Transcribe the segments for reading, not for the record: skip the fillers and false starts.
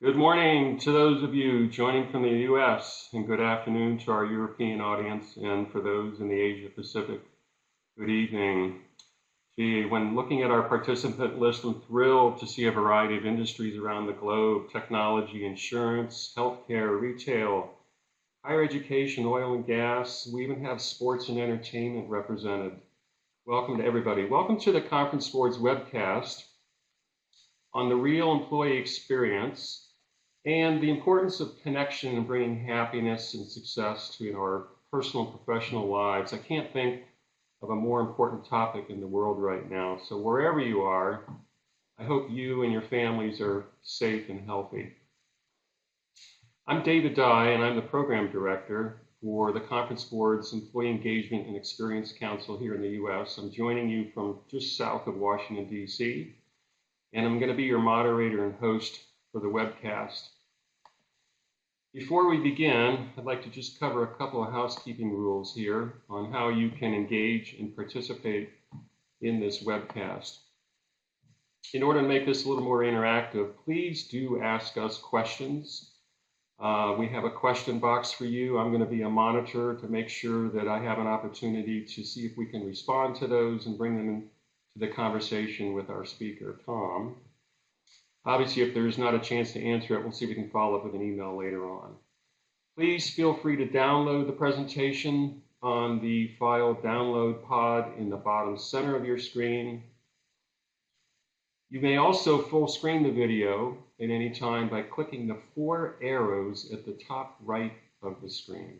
Good morning to those of you joining from the U.S. and good afternoon to our European audience, and for those in the Asia Pacific, good evening. Gee, when looking at our participant list, I'm thrilled to see a variety of industries around the globe: technology, insurance, healthcare, retail, higher education, oil and gas. We even have sports and entertainment represented. Welcome to everybody. Welcome to the Conference Board's webcast on the real employee experience and the importance of connection and bringing happiness and success to our personal and professional lives. I can't think of a more important topic in the world right now. So wherever you are, I hope you and your families are safe and healthy. I'm David Dye, and I'm the Program Director for the Conference Board's Employee Engagement and Experience Council here in the U.S. I'm joining you from just south of Washington, D.C., and I'm going to be your moderator and host for the webcast. Before we begin, I'd like to just cover a couple of housekeeping rules here on how you can engage and participate in this webcast. In order to make this a little more interactive, please do ask us questions. We have a question box for you. I'm going to be a monitor to make sure that I have an opportunity to see if we can respond to those and bring them into the conversation with our speaker, Tom. Obviously, if there's not a chance to answer it, we'll see if we can follow up with an email later on. Please feel free to download the presentation on the file download pod in the bottom center of your screen. You may also full screen the video at any time by clicking the 4 arrows at the top right of the screen.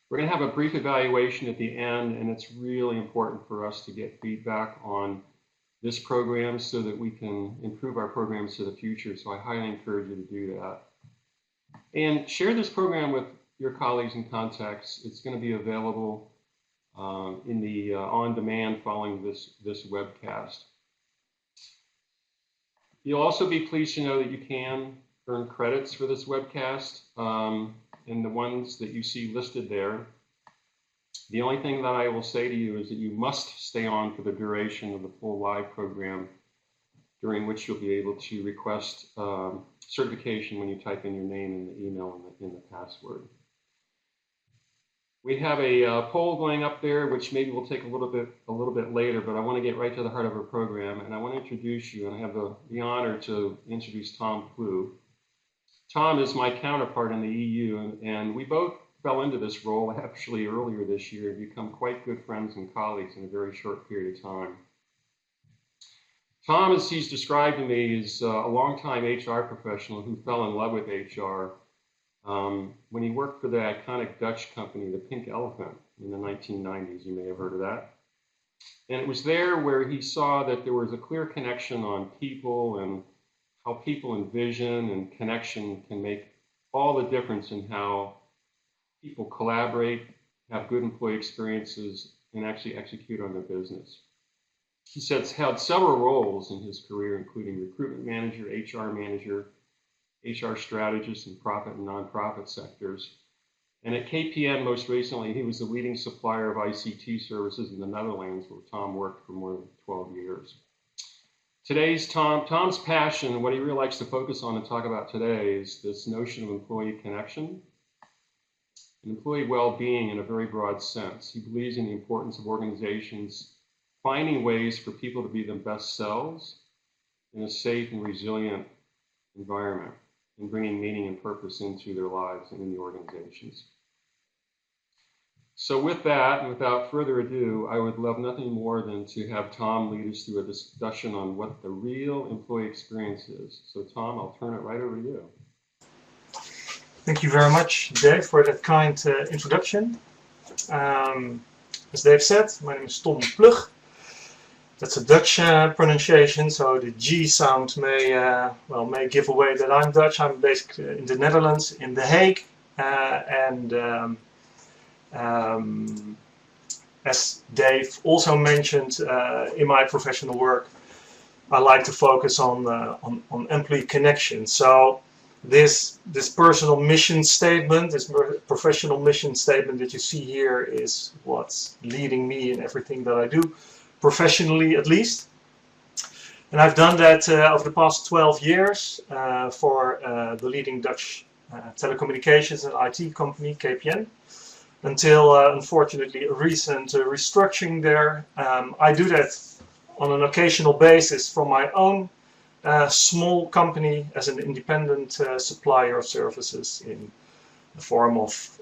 We're going to have a brief evaluation at the end, and it's really important for us to get feedback on this program so that we can improve our programs to the future. So I highly encourage you to do that. And share this program with your colleagues and contacts. It's going to be available in the on-demand following this webcast. You'll also be pleased to know that you can earn credits for this webcast, and the ones that you see listed there. The only thing that I will say to you is that you must stay on for the duration of the full live program, during which you'll be able to request certification when you type in your name in the email and the password. We have a poll going up there, which maybe we'll take a little bit later, but I want to get right to the heart of our program, and I want to introduce you, and I have the honor to introduce Tom Plough. Tom is my counterpart in the EU, and we both fell into this role actually earlier this year and become quite good friends and colleagues in a very short period of time. Tom, as he's described to me, is a longtime HR professional who fell in love with HR when he worked for the iconic Dutch company, the Pink Elephant, in the 1990s. You may have heard of that. And it was there where he saw that there was a clear connection on people and how people envision and connection can make all the difference in how people collaborate, have good employee experiences, and actually execute on their business. He said held several roles in his career, including recruitment manager, HR strategist in profit and nonprofit sectors. And at KPN, most recently, he was the leading supplier of ICT services in the Netherlands, where Tom worked for more than 12 years. Today's Tom's passion, what he really likes to focus on and talk about today, is this notion of employee connection and employee well-being in a very broad sense. He believes in the importance of organizations finding ways for people to be their best selves in a safe and resilient environment, and bringing meaning and purpose into their lives and in the organizations. So with that, and without further ado, I would love nothing more than to have Tom lead us through a discussion on what the real employee experience is. So Tom, I'll turn it right over to you. Thank you very much, Dave, for that kind introduction. As Dave said, my name is Tom Plough. That's a Dutch pronunciation, so the G sound may give away that I'm Dutch. I'm based in the Netherlands, in The Hague, and as Dave also mentioned, in my professional work, I like to focus on employee connection. So this personal mission statement, this professional mission statement that you see here is what's leading me in everything that I do, professionally at least. And I've done that over the past 12 years for the leading Dutch telecommunications and IT company, KPN, until unfortunately a recent restructuring there. I do that on an occasional basis from my own small company as an independent supplier of services in the form of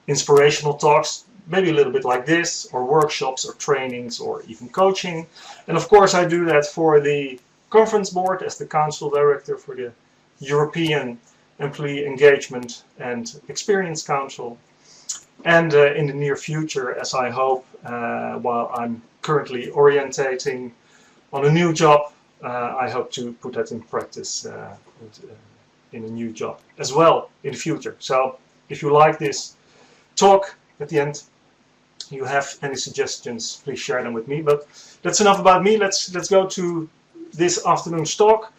inspirational talks, maybe a little bit like this, or workshops or trainings or even coaching. And of course I do that for the conference board as the council director for the European Employee Engagement and Experience Council. And in the near future, as I hope, while I'm currently orientating on a new job, I hope to put that in practice in a new job as well in the future. So if you like this talk at the end, you have any suggestions, please share them with me. But that's enough about me. Let's go to this afternoon's talk.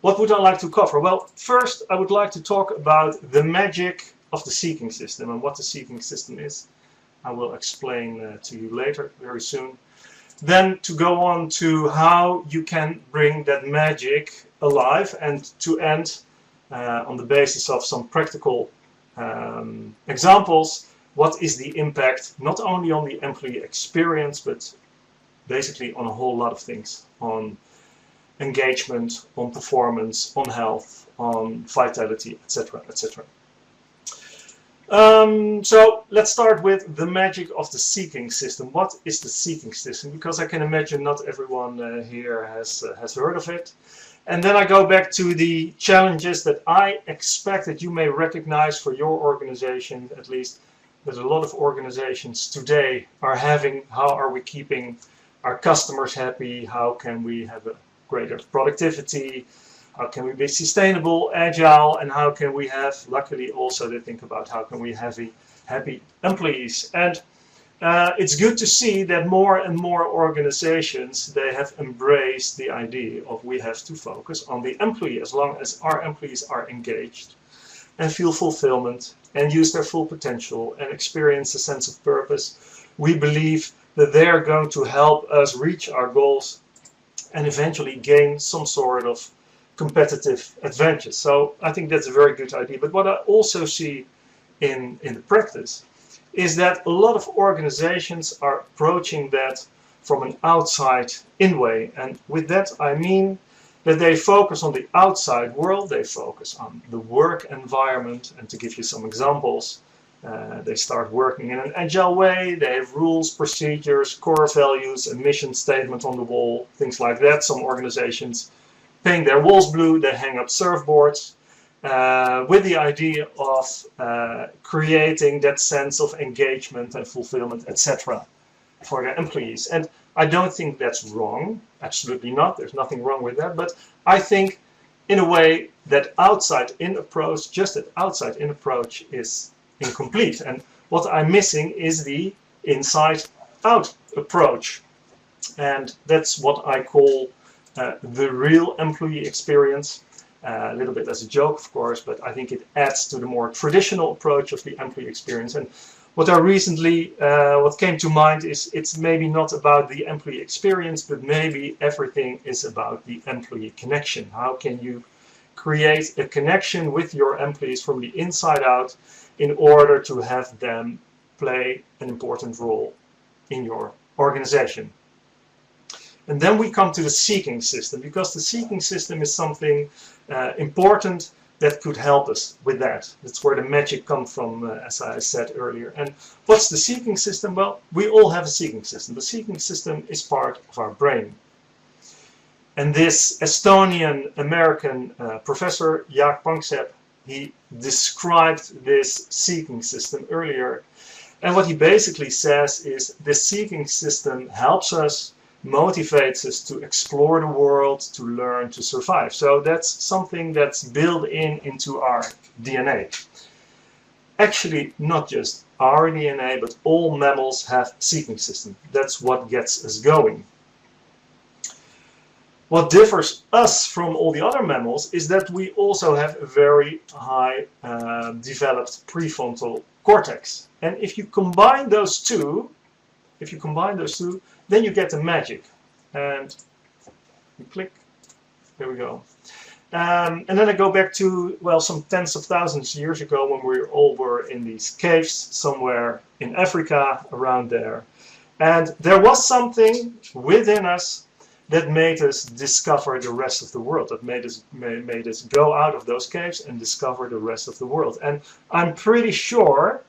What would I like to cover? Well, first I would like to talk about the magic of the seeking system and what the seeking system is. I will explain to you later, very soon. Then to go on to how you can bring that magic alive, and to end on the basis of some practical examples, what is the impact not only on the employee experience, but basically on a whole lot of things, on engagement, on performance, on health, on vitality, etc., etc. So let's start with the magic of the seeking system. What is the seeking system? Because I can imagine not everyone here has heard of it. And then I go back to the challenges that I expect that you may recognize for your organization, at least that a lot of organizations today are having. How are we keeping our customers happy? How can we have a greater productivity? How can we be sustainable, agile, and how can we have, luckily also they think about how can we have happy employees. And it's good to see that more and more organizations, they have embraced the idea of we have to focus on the employee. As long as our employees are engaged and feel fulfillment and use their full potential and experience a sense of purpose, we believe that they are going to help us reach our goals and eventually gain some sort of competitive advantage. So I think that's a very good idea. But what I also see in the practice is that a lot of organizations are approaching that from an outside in way. And with that I mean that they focus on the outside world, they focus on the work environment. And to give you some examples, they start working in an agile way, they have rules, procedures, core values, a mission statement on the wall, things like that. Some organizations paint their walls blue, they hang up surfboards with the idea of creating that sense of engagement and fulfillment, etc. for their employees. And I don't think that's wrong, absolutely not, there's nothing wrong with that, but I think in a way that outside-in approach, just that outside-in approach is incomplete. And what I'm missing is the inside-out approach. And that's what I call the real employee experience, a little bit as a joke, of course, but I think it adds to the more traditional approach of the employee experience. And what I recently, what came to mind is it's maybe not about the employee experience, but maybe everything is about the employee connection. How can you create a connection with your employees from the inside out in order to have them play an important role in your organization? And then we come to the seeking system, because the seeking system is something important that could help us with that. That's where the magic comes from, as I said earlier. And what's the seeking system? Well, we all have a seeking system. The seeking system is part of our brain. And this Estonian-American professor, Jaak Panksepp, he described this seeking system earlier. And what he basically says is this seeking system helps us, motivates us to explore the world, to learn, to survive. So that's something that's built into our DNA. Actually, not just our DNA, but all mammals have seeking system. That's what gets us going. What differs us from all the other mammals is that we also have a very high developed prefrontal cortex. And if you combine those two, then you get the magic. and we click. There we go. And then I go back to, well, some tens of thousands of years ago when we all were in these caves somewhere in Africa, around there. And there was something within us that made us discover the rest of the world, that made us go out of those caves and discover the rest of the world. And I'm pretty sure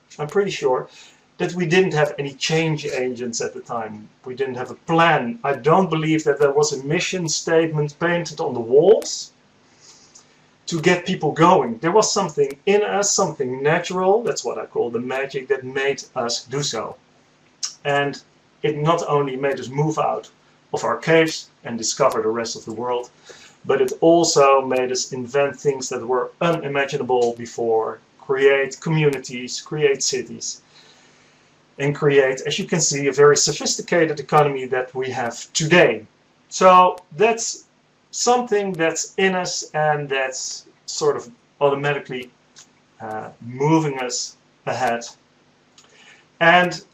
that we didn't have any change agents at the time. We didn't have a plan. I don't believe that there was a mission statement painted on the walls to get people going. There was something in us, something natural, that's what I call the magic, that made us do so. And it not only made us move out of our caves and discover the rest of the world, but it also made us invent things that were unimaginable before, create communities, create cities, and create, as you can see, a very sophisticated economy that we have today. So that's something that's in us, and that's sort of automatically moving us ahead. And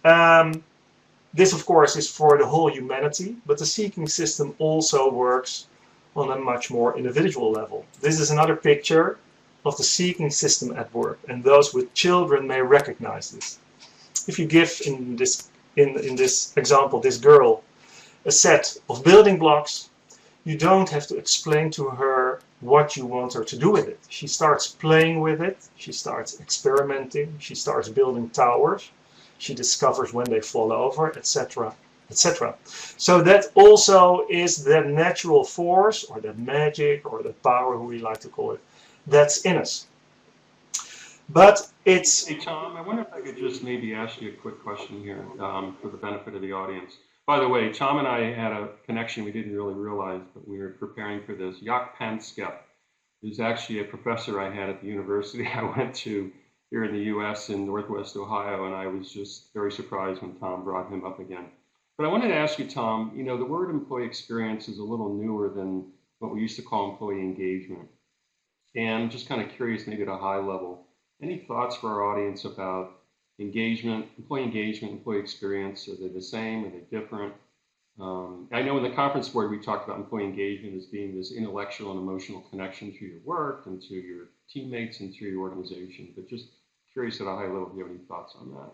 this, of course, is for the whole humanity, but the seeking system also works on a much more individual level. This is another picture of the seeking system at work, and those with children may recognize this. If you give, in this example, this girl a set of building blocks, you don't have to explain to her what you want her to do with it. She starts playing with it, she starts experimenting, she starts building towers, she discovers when they fall over, etc., etc. So that also is the natural force, or the magic, or the power, who we like to call it, that's in us. But it's... Hey Tom, I wonder if I could just maybe ask you a quick question here for the benefit of the audience. By the way, Tom and I had a connection we didn't really realize, but we were preparing for this. Jaak Panskep is actually a professor I had at the university I went to here in the US in Northwest Ohio, and I was just very surprised when Tom brought him up again. But I wanted to ask you, Tom, you know, the word employee experience is a little newer than what we used to call employee engagement. And I'm just kind of curious, maybe at a high level, any thoughts for our audience about engagement, employee experience? Are they the same? Are they different? I know in the conference board we talked about employee engagement as being this intellectual and emotional connection to your work and to your teammates and to your organization. But just curious at a high level if you have any thoughts on that.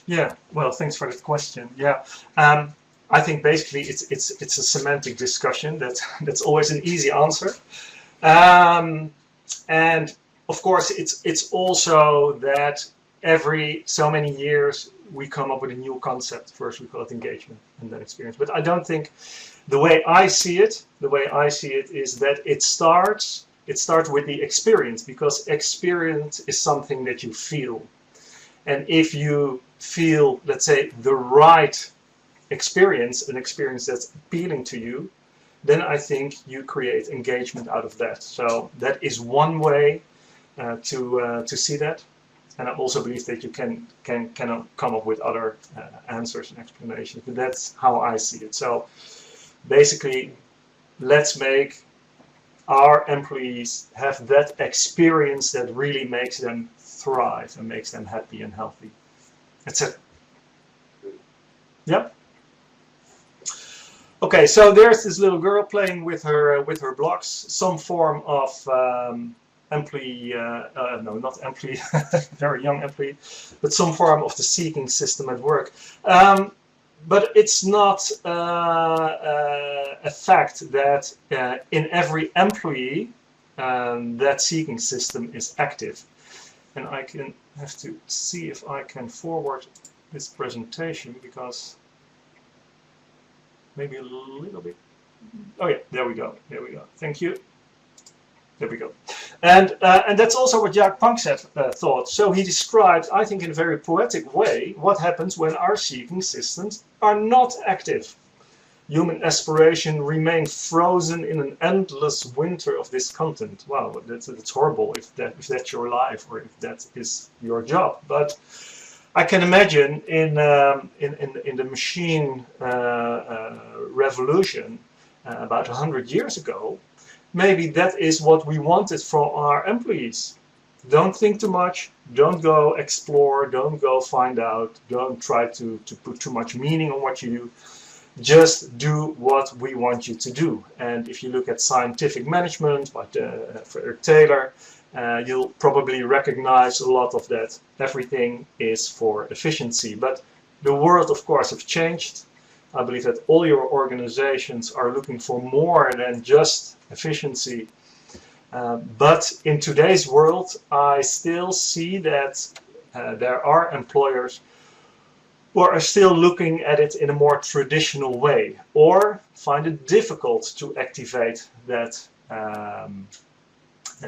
Yeah, well, thanks for the question. Yeah, I think basically it's a semantic discussion. That's always an easy answer. And of course, it's also that every so many years we come up with a new concept. First we call it engagement and then experience. But I don't think, the way I see it is that it starts with the experience, because experience is something that you feel. And if you feel, let's say, the right experience, an experience that's appealing to you, then I think you create engagement out of that. So that is one way to see that. And I also believe that you can come up with other answers and explanations, but that's how I see it. So basically, let's make our employees have that experience that really makes them thrive and makes them happy and healthy. That's it. Yep. Okay, so there's this little girl playing with her blocks, some form of employee, no, not employee, very young employee, but some form of the seeking system at work. But it's not a fact that in every employee that seeking system is active. And I have to see if I can forward this presentation, because maybe a little bit. Oh yeah, there we go. There we go. Thank you. There we go. And that's also what Jaak Panskep thought. So he described, I think in a very poetic way, what happens when our seeking systems are not active. Human aspiration remains frozen in an endless winter of discontent. Wow, that's horrible if that's your life, or if that is your job. But I can imagine in the machine revolution about 100 years ago, maybe that is what we wanted from our employees. Don't think too much, don't go explore, don't go find out, don't try to put too much meaning on what you do. just do what we want you to do. And if you look at scientific management by Frederick Taylor, you'll probably recognize a lot of that. Everything is for efficiency. But the world, of course, has changed. I believe that all your organizations are looking for more than just efficiency. But in today's world, I still see that there are employers who are still looking at it in a more traditional way, or find it difficult to activate that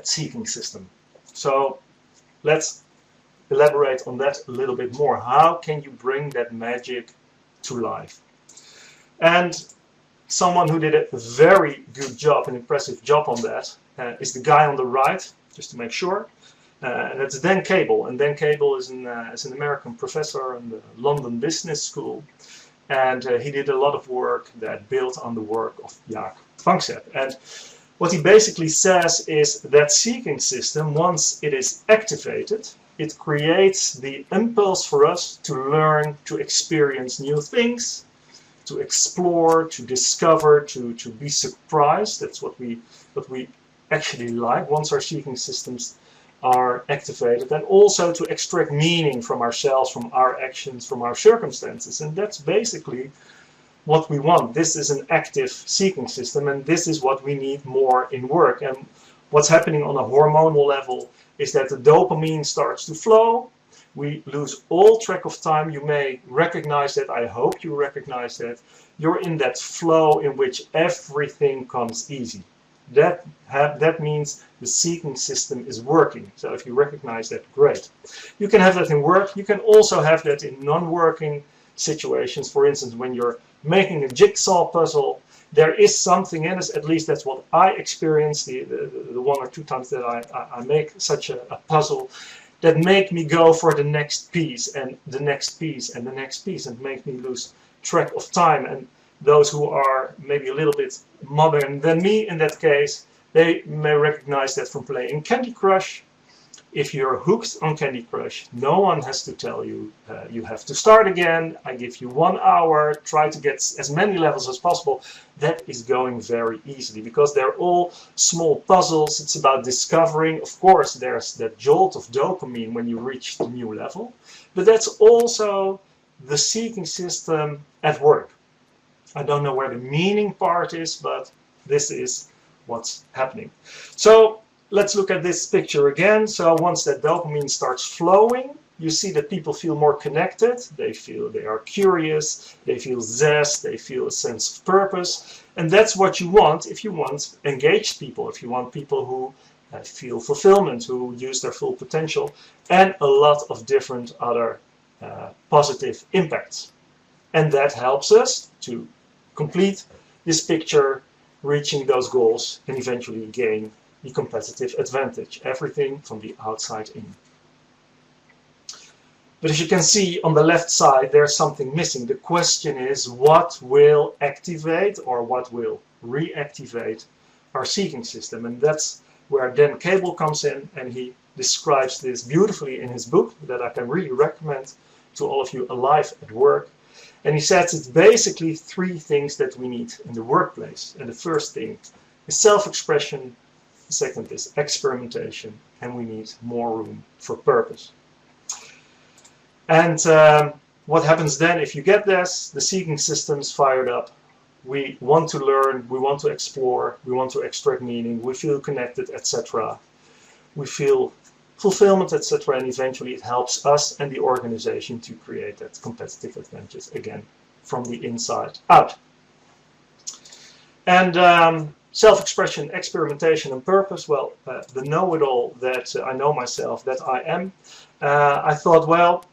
seeking system. So let's elaborate on that a little bit more. How can you bring that magic to life? And someone who did a very good job, an impressive job on that, is the guy on the right, just to make sure. That's Dan Cable, and Dan Cable is an American professor in the London Business School, and he did a lot of work that built on the work of Jaak Vangset. And what he basically says is that seeking system, once it is activated, it creates the impulse for us to learn, to experience new things, to explore, to discover, to be surprised. That's what we actually like once our seeking systems are activated, and also to extract meaning from ourselves, from our actions, from our circumstances. And that's basically what we want. This is an active seeking system, and this is what we need more in work. And what's happening on a hormonal level is that the dopamine starts to flow. We lose all track of time. You may recognize that. I hope you recognize that. You're in that flow in which everything comes easy. That means the seeking system is working. So if you recognize that, great. You can have that in work. You can also have that in non-working situations. For instance, when you're making a jigsaw puzzle, there is something in it, at least that's what I experienced the one or two times that I make such a puzzle, that make me go for the next piece and the next piece and the next piece, and make me lose track of time. And those who are maybe a little bit modern than me in that case, they may recognize that from playing Candy Crush. If you're hooked on Candy Crush, no one has to tell you you have to start again. I give you 1 hour, try to get as many levels as possible. That is going very easily because they're all small puzzles. It's about discovering. Of course, there's that jolt of dopamine when you reach the new level, but that's also the seeking system at work. I don't know where the meaning part is, but this is what's happening. So let's look at this picture again. So once that dopamine starts flowing, you see that people feel more connected. They feel they are curious. They feel zest. They feel a sense of purpose. And that's what you want if you want engaged people, if you want people who feel fulfillment, who use their full potential, and a lot of different other positive impacts. And that helps us to complete this picture, reaching those goals, and eventually gain the competitive advantage. Everything from the outside in. But as you can see on the left side, there's something missing. The question is, what will activate or what will reactivate our seeking system? And that's where Dan Cable comes in, and he describes this beautifully in his book that I can really recommend to all of you alive at work. And he says it's basically 3 things that we need in the workplace. And the first thing is self-expression, the second is experimentation, and we need more room for purpose. And what happens then if you get this? The seeking system's fired up. We want to learn, we want to explore, we want to extract meaning, we feel connected, etc. We feel fulfillment, etc. And eventually it helps us and the organization to create that competitive advantage again from the inside out. And self-expression, experimentation, and purpose. Well, the know-it-all that I know myself that I am. I thought, well,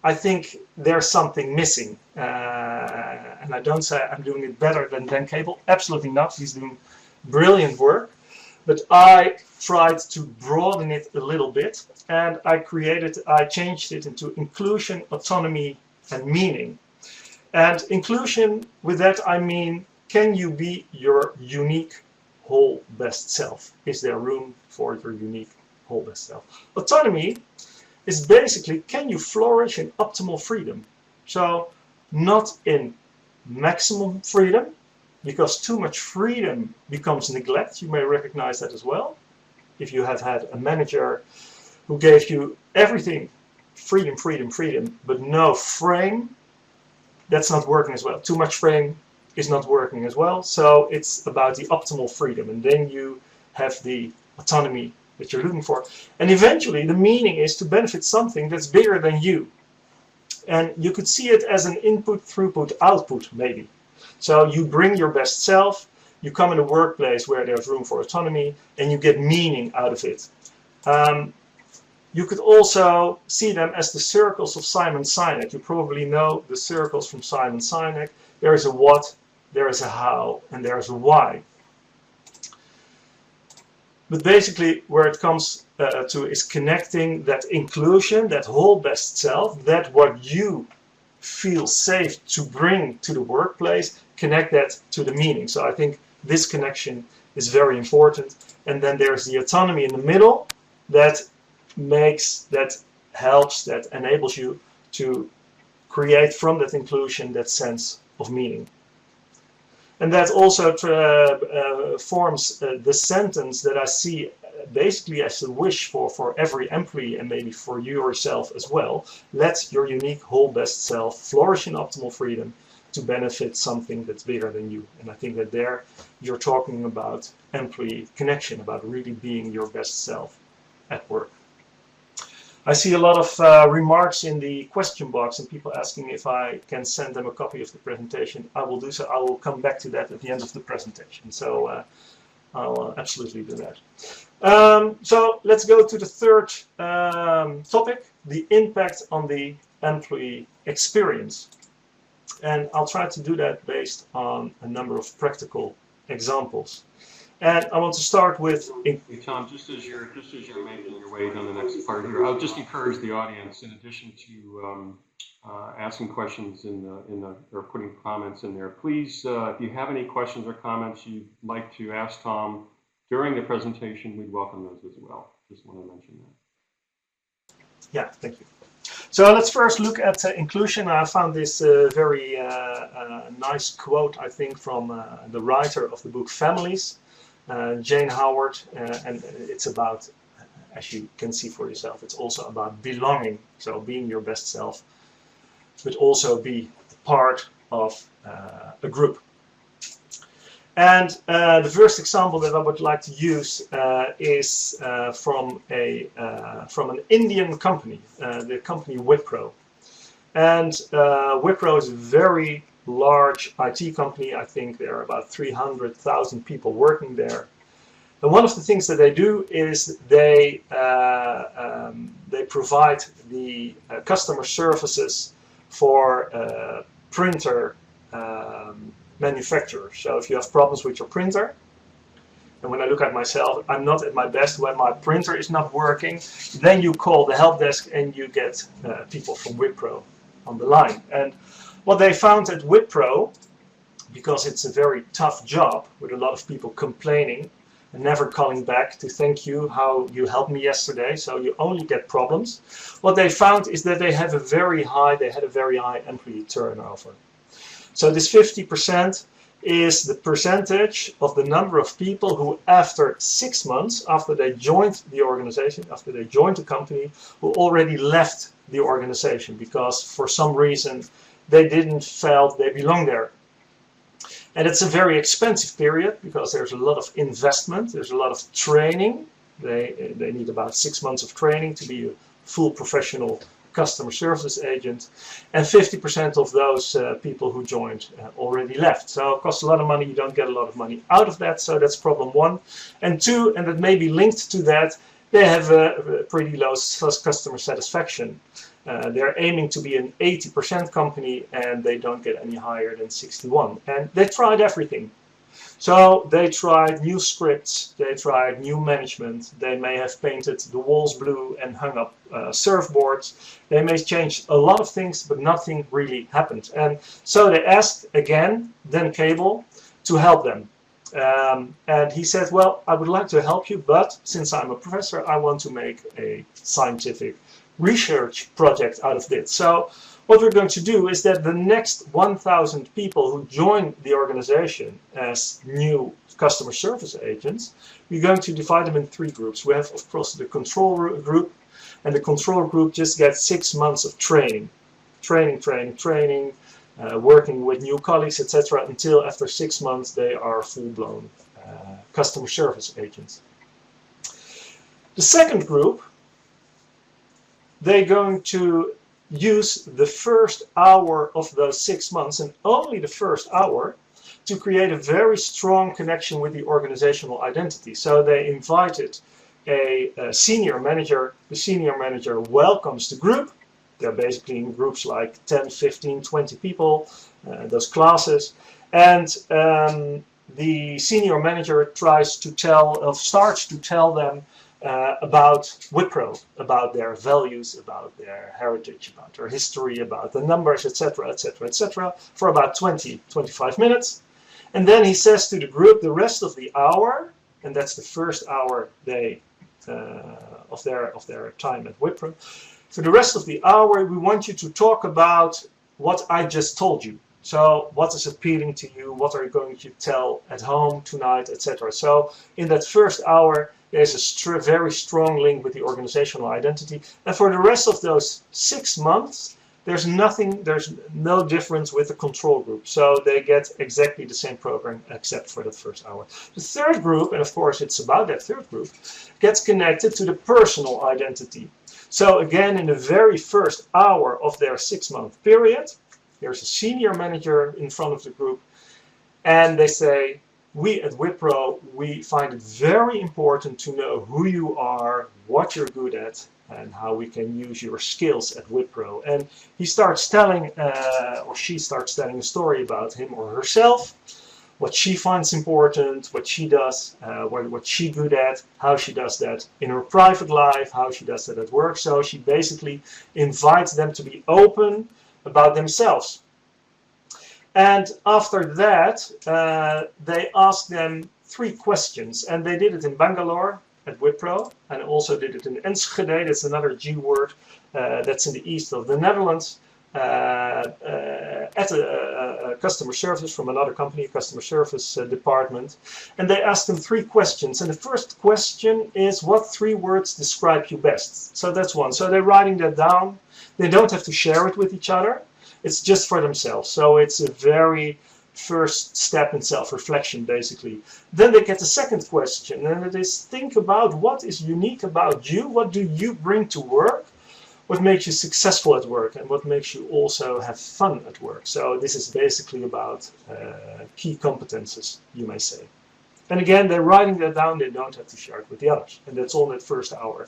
I think there's something missing. And I don't say I'm doing it better than Dan Cable. Absolutely not. He's doing brilliant work. But I tried to broaden it a little bit, and I changed it into inclusion, autonomy, and meaning. And inclusion, with that I mean, can you be your unique whole best self? Is there room for your unique whole best self? Autonomy is basically, can you flourish in optimal freedom? So not in maximum freedom, because too much freedom becomes neglect. You may recognize that as well. If you have had a manager who gave you everything, freedom, freedom, freedom, but no frame, that's not working as well. Too much frame is not working as well. So it's about the optimal freedom, and then you have the autonomy that you're looking for. And eventually the meaning is to benefit something that's bigger than you. And you could see it as an input, throughput, output maybe. So you bring your best self, you come in a workplace where there's room for autonomy, and you get meaning out of it. You could also see them as the circles of Simon Sinek. You probably know the circles from Simon Sinek. There is a what, there is a how, and there is a why. But basically where it comes to is connecting that inclusion, that whole best self, that what you feel safe to bring to the workplace, connect that to the meaning. So I think this connection is very important. And then there's the autonomy in the middle that makes, that helps, that enables you to create from that inclusion that sense of meaning. And that also forms the sentence that I see basically as a wish for every employee, and maybe for you yourself as well. Let your unique whole best self flourish in optimal freedom to benefit something that's bigger than you. And I think that there you're talking about employee connection, about really being your best self at work. I see a lot of remarks in the question box and people asking if I can send them a copy of the presentation. I will do so. I will come back to that at the end of the presentation. So I'll absolutely do that. So let's go to the third topic, the impact on the employee experience. And I'll try to do that based on a number of practical examples. And I want to start with... Hey, Tom, just as you're making your way down the next part here, I'll just encourage the audience, in addition to asking questions or putting comments in there, please, if you have any questions or comments you'd like to ask Tom during the presentation, we'd welcome those as well. Just want to mention that. Yeah, thank you. So let's first look at inclusion. I found this very nice quote, I think, from the writer of the book Families, Jane Howard, and it's about, as you can see for yourself, it's also about belonging, so being your best self, but also be part of a group. And the first example that I would like to use is from an Indian company, the company Wipro. And Wipro is a very large IT company. I think there are about 300,000 people working there. And one of the things that they do is they provide the customer services for printer manufacturers. So if you have problems with your printer, and when I look at myself, I'm not at my best when my printer is not working, then you call the help desk and you get people from Wipro on the line. And what they found at Wipro, because it's a very tough job with a lot of people complaining and never calling back to thank you how you helped me yesterday, so you only get problems. What they found is that they had a very high employee turnover. So this 50% is the percentage of the number of people who after 6 months, after they joined the organization, after they joined the company, who already left the organization because for some reason they didn't feel they belong there. And it's a very expensive period because there's a lot of investment, there's a lot of training. They need about 6 months of training to be a full professional customer services agent, and 50% of those people who joined already left. So it costs a lot of money, you don't get a lot of money out of that, so that's problem one. And two, and that may be linked to that, they have a pretty low customer satisfaction. They're aiming to be an 80% company and they don't get any higher than 61. And they tried everything. So they tried new scripts, they tried new management, they may have painted the walls blue and hung up surfboards. They may change a lot of things, but nothing really happened. And so they asked again, Dan Cable, to help them. And he said, well, I would like to help you, but since I'm a professor, I want to make a scientific research project out of this. So What we're going to do is that the next 1,000 people who join the organization as new customer service agents, we're going to divide them in 3 groups. We have, of course, the control group, and the control group just gets 6 months of training, working with new colleagues, etc., until after 6 months they are full-blown customer service agents. The second group, they're going to use the first hour of those 6 months, and only the first hour, to create a very strong connection with the organizational identity. So they invited a senior manager. The senior manager welcomes the group. They're basically in groups like 10, 15, 20 people, those classes. And the senior manager starts to tell them about Wipro, about their values, about their heritage, about their history, about the numbers, etc., etc., etc., for about 20, 25 minutes. And then he says to the group, the rest of the hour, and that's the first hour of their time at Wipro, for the rest of the hour, we want you to talk about what I just told you. So what is appealing to you? What are you going to tell at home tonight, etc. So in that first hour, there's a very strong link with the organizational identity. And for the rest of those 6 months, there's no difference with the control group. So they get exactly the same program except for the first hour. The third group, and of course it's about that third group, gets connected to the personal identity. So again, in the very first hour of their 6-month period, there's a senior manager in front of the group, and they say, we at Wipro, we find it very important to know who you are, what you're good at, and how we can use your skills at Wipro. And he starts telling, or she starts telling a story about him or herself, what she finds important, what she does, what she's good at, how she does that in her private life, how she does that at work. So she basically invites them to be open about themselves. And after that, they asked them 3 questions, and they did it in Bangalore at Wipro, and also did it in Enschede. That's another G word that's in the east of the Netherlands, at a customer service from another company, customer service department. And they asked them 3 questions, and the first question is, what 3 words describe you best? So that's one. So they're writing that down. They don't have to share it with each other. It's just for themselves. So it's a very first step in self-reflection, basically. Then they get the second question, and it is, think about what is unique about you, what do you bring to work, what makes you successful at work, and what makes you also have fun at work. So this is basically about key competences, you may say. And again, they're writing that down, they don't have to share it with the others. And that's all that first hour.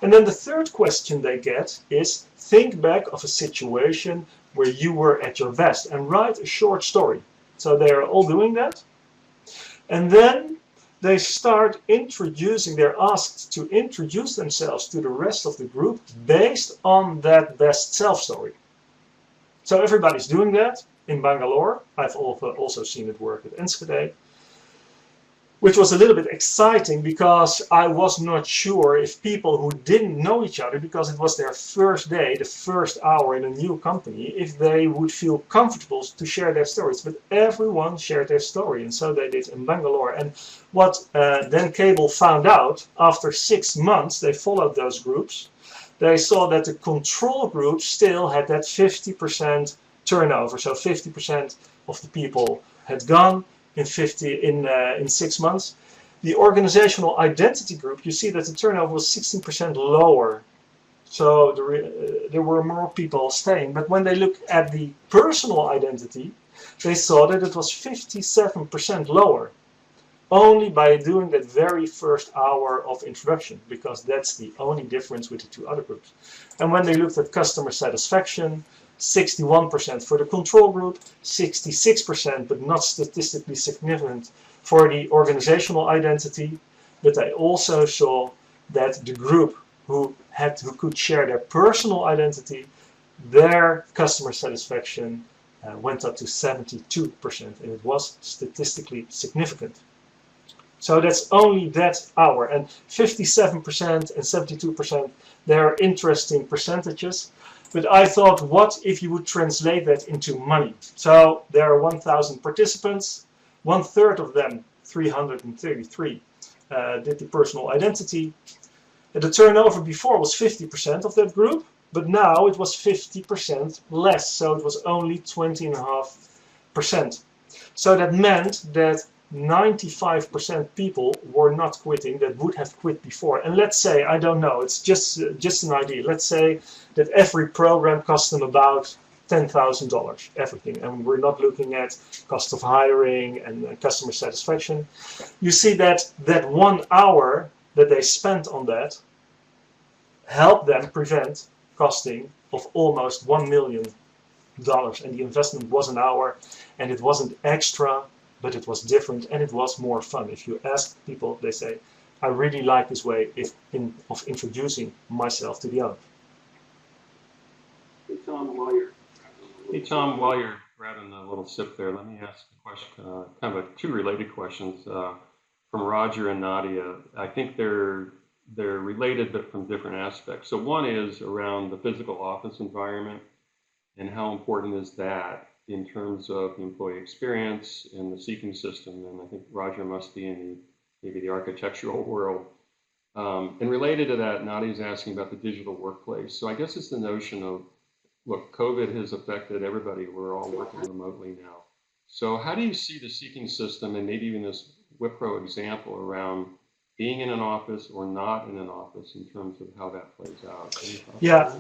And then the third question they get is, think back of a situation where you were at your best and write a short story. So they are all doing that. And then they start introducing, they're asked to introduce themselves to the rest of the group based on that best self story. So everybody's doing that in Bangalore. I've also seen it work at Enschede, which was a little bit exciting because I was not sure if people who didn't know each other, because it was their first day, the first hour in a new company, if they would feel comfortable to share their stories. But everyone shared their story, and so they did in Bangalore. And what then Cable found out, after 6 months, they followed those groups, they saw that the control group still had that 50% turnover. So 50% of the people had gone in 6 months. The organizational identity group, you see that the turnover was 16% lower. So there were more people staying. But when they look at the personal identity, they saw that it was 57% lower. Only by doing that very first hour of introduction, because that's the only difference with the 2 other groups. And when they looked at customer satisfaction, 61% for the control group, 66%, but not statistically significant, for the organizational identity. But I also saw that the group who could share their personal identity, their customer satisfaction went up to 72%, and it was statistically significant. So that's only that hour, and 57% and 72%, they are interesting percentages. But I thought, what if you would translate that into money? So there are 1,000 participants. 1/3 of them, 333, did the personal identity. The turnover before was 50% of that group, but now it was 50% less. So it was only 20.5%. So that meant that 95% people were not quitting that would have quit before. And let's say, I don't know, it's just an idea. Let's say that every program cost them about $10,000, everything. And we're not looking at cost of hiring and customer satisfaction. You see that 1 hour that they spent on that helped them prevent costing of almost $1 million. And the investment was an hour, and it wasn't extra, but it was different, and it was more fun. If you ask people, they say, I really like this way of introducing myself to the other. Hey Tom, while you're grabbing a little sip there, let me ask a question, kind of two related questions from Roger and Nadia. I think they're related, but from different aspects. So one is around the physical office environment, and how important is that in terms of the employee experience and the seeking system. And I think Roger must be in maybe the architectural world. And related to that, Nadia's asking about the digital workplace. So I guess it's the notion of, look, COVID has affected everybody. We're all working remotely now. So how do you see the seeking system, and maybe even this Wipro example around being in an office or not in an office in terms of how that plays out? Yeah,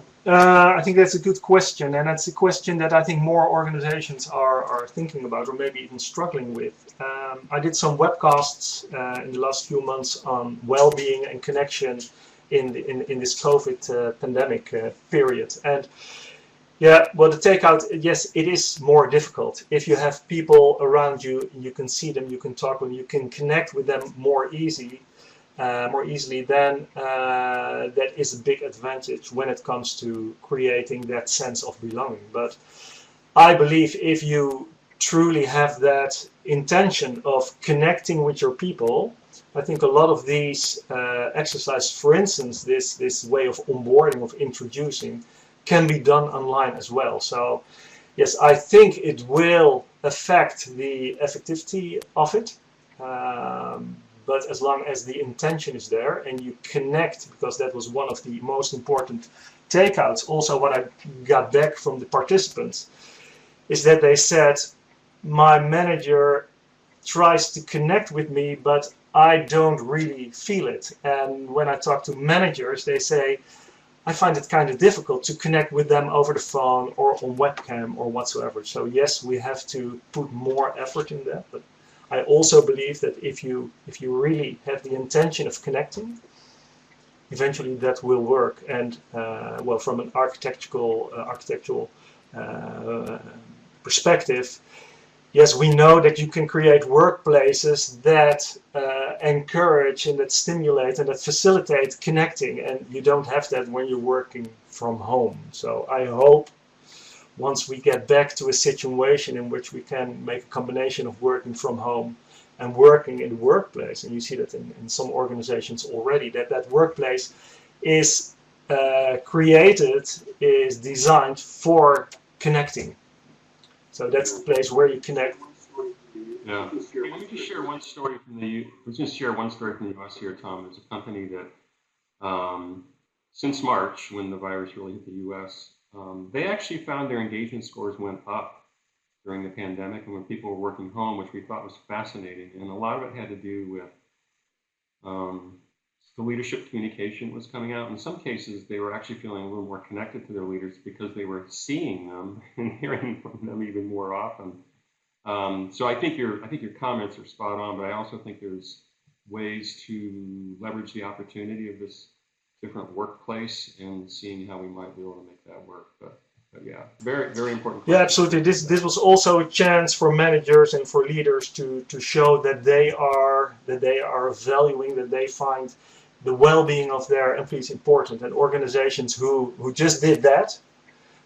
I think that's a good question, and that's a question that I think more organizations are thinking about, or maybe even struggling with. I did some webcasts in the last few months on well-being and connection in this COVID pandemic period, and yeah, well, the takeout, yes, it is more difficult. If you have people around you, you can see them, you can talk with them, you can connect with them more easily, then that is a big advantage when it comes to creating that sense of belonging. But I believe if you truly have that intention of connecting with your people, I think a lot of these exercises, for instance, this way of onboarding, of introducing, can be done online as well. So yes, I think it will affect the effectivity of it. But as long as the intention is there and you connect, because that was one of the most important takeouts, also what I got back from the participants, is that they said, my manager tries to connect with me, but I don't really feel it. And when I talk to managers, they say, I find it kind of difficult to connect with them over the phone or on webcam or whatsoever. So yes, we have to put more effort in that, but I also believe that if you really have the intention of connecting, eventually that will work. And well, from an architectural perspective, yes, we know that you can create workplaces that encourage and that stimulate and that facilitate connecting, and you don't have that when you're working from home. So I hope once we get back to a situation in which we can make a combination of working from home and working in the workplace, and you see that in some organizations already, that workplace is created, is designed for connecting. So that's the place where you connect. Yeah. Let me just share one story from the US here, Tom. There's a company that since March, when the virus really hit the US, they actually found their engagement scores went up during the pandemic and when people were working home, which we thought was fascinating. And a lot of it had to do with the leadership communication was coming out. In some cases, they were actually feeling a little more connected to their leaders because they were seeing them and hearing from them even more often. So I think your comments are spot on, but I also think there's ways to leverage the opportunity of this different workplace and seeing how we might be able to make that work. But yeah, very, very important question. Yeah, absolutely. This was also a chance for managers and for leaders to show that they are valuing, that they find the well-being of their employees important. And organizations who just did that,